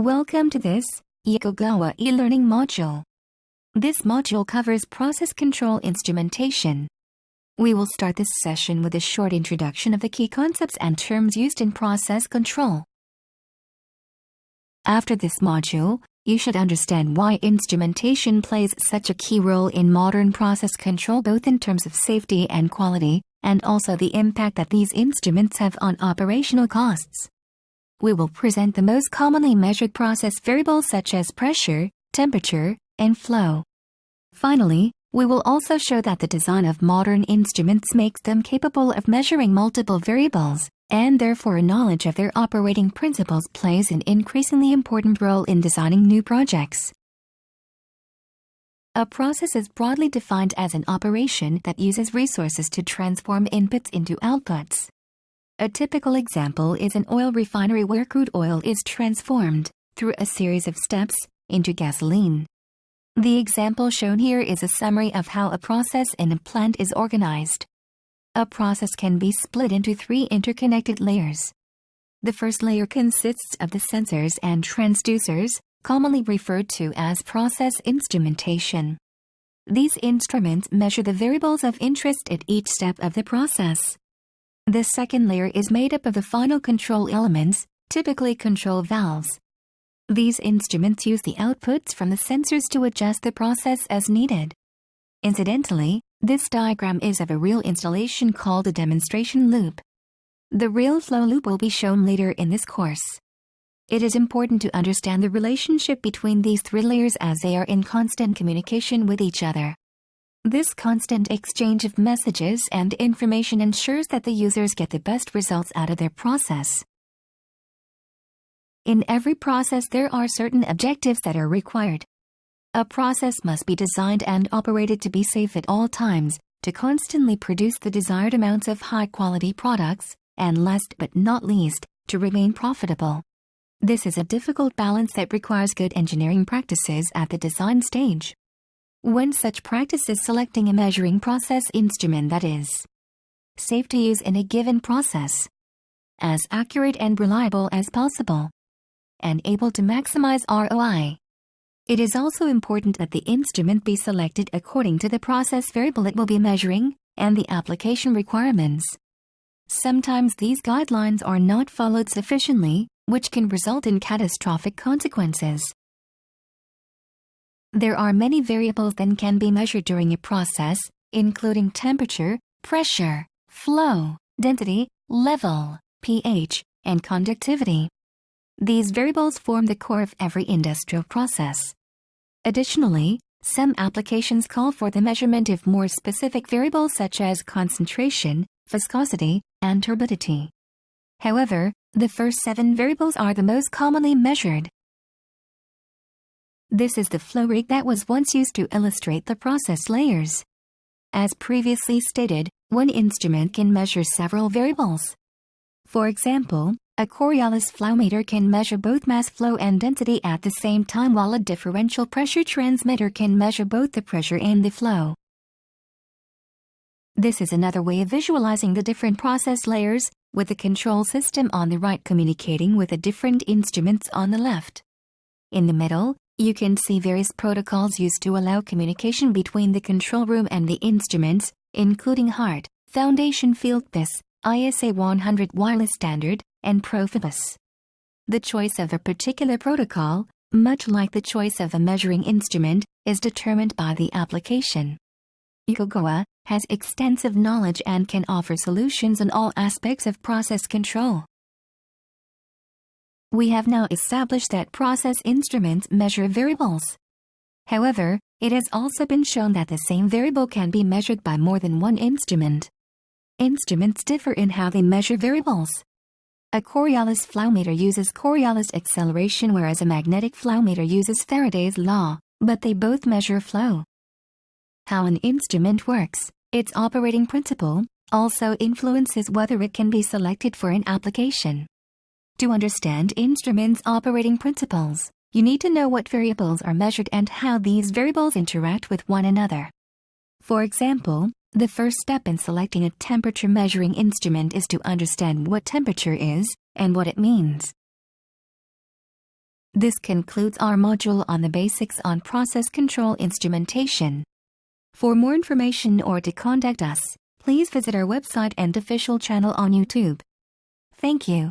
Welcome to this Yokogawa e-learning module. This module covers process control instrumentation. We will start this session with a short introduction of the key concepts and terms used in process control. After this module, you should understand why instrumentation plays such a key role in modern process control, both in terms of safety and quality, and also the impact that these instruments have on operational costs. We will present the most commonly measured process variables such as pressure, temperature, and flow. Finally, we will also show that the design of modern instruments makes them capable of measuring multiple variables, and therefore a knowledge of their operating principles plays an increasingly important role in designing new projects. A process is broadly defined as an operation that uses resources to transform inputs into outputs. A typical example is an oil refinery where crude oil is transformed, through a series of steps, into gasoline. The example shown here is a summary of how a process in a plant is organized. A process can be split into three interconnected layers. The first layer consists of the sensors and transducers, commonly referred to as process instrumentation. These instruments measure the variables of interest at each step of the process. The second layer is made up of the final control elements, typically control valves. These instruments use the outputs from the sensors to adjust the process as needed. Incidentally, this diagram is of a real installation called a demonstration loop. The real flow loop will be shown later in this course. It is important to understand the relationship between these three layers as they are in constant communication with each other. This constant exchange of messages and information ensures that the users get the best results out of their process. In every process, there are certain objectives that are required. A process must be designed and operated to be safe at all times, to constantly produce the desired amounts of high-quality products, and last but not least, to remain profitable. This is a difficult balance that requires good engineering practices at the design stage. One such practice is selecting a measuring process instrument that is safe to use in a given process, as accurate and reliable as possible, and able to maximize ROI. It is also important that the instrument be selected according to the process variable it will be measuring and the application requirements. Sometimes these guidelines are not followed sufficiently, which can result in catastrophic consequences. There are many variables that can be measured during a process, including temperature, pressure, flow, density, level, pH, and conductivity. These variables form the core of every industrial process. Additionally, some applications call for the measurement of more specific variables such as concentration, viscosity, and turbidity. However, the first 7 variables are the most commonly measured. This is the flow rate that was once used to illustrate the process layers. As previously stated, one instrument can measure several variables. For example, a Coriolis flow meter can measure both mass flow and density at the same time, while a differential pressure transmitter can measure both the pressure and the flow. This is another way of visualizing the different process layers, with the control system on the right communicating with the different instruments on the left. In the middle, you can see various protocols used to allow communication between the control room and the instruments, including HART, Foundation Fieldbus, ISA 100 Wireless Standard, and Profibus. The choice of a particular protocol, much like the choice of a measuring instrument, is determined by the application. Yokogawa has extensive knowledge and can offer solutions in all aspects of process control. We have now established that process instruments measure variables. However, it has also been shown that the same variable can be measured by more than one instrument. Instruments differ in how they measure variables. A Coriolis flow meter uses Coriolis acceleration, whereas a magnetic flow meter uses Faraday's law, but they both measure flow. How an instrument works, its operating principle, also influences whether it can be selected for an application. To understand instruments' operating principles, you need to know what variables are measured and how these variables interact with one another. For example, the first step in selecting a temperature measuring instrument is to understand what temperature is and what it means. This concludes our module on the basics on process control instrumentation. For more information or to contact us, please visit our website and official channel on YouTube. Thank you.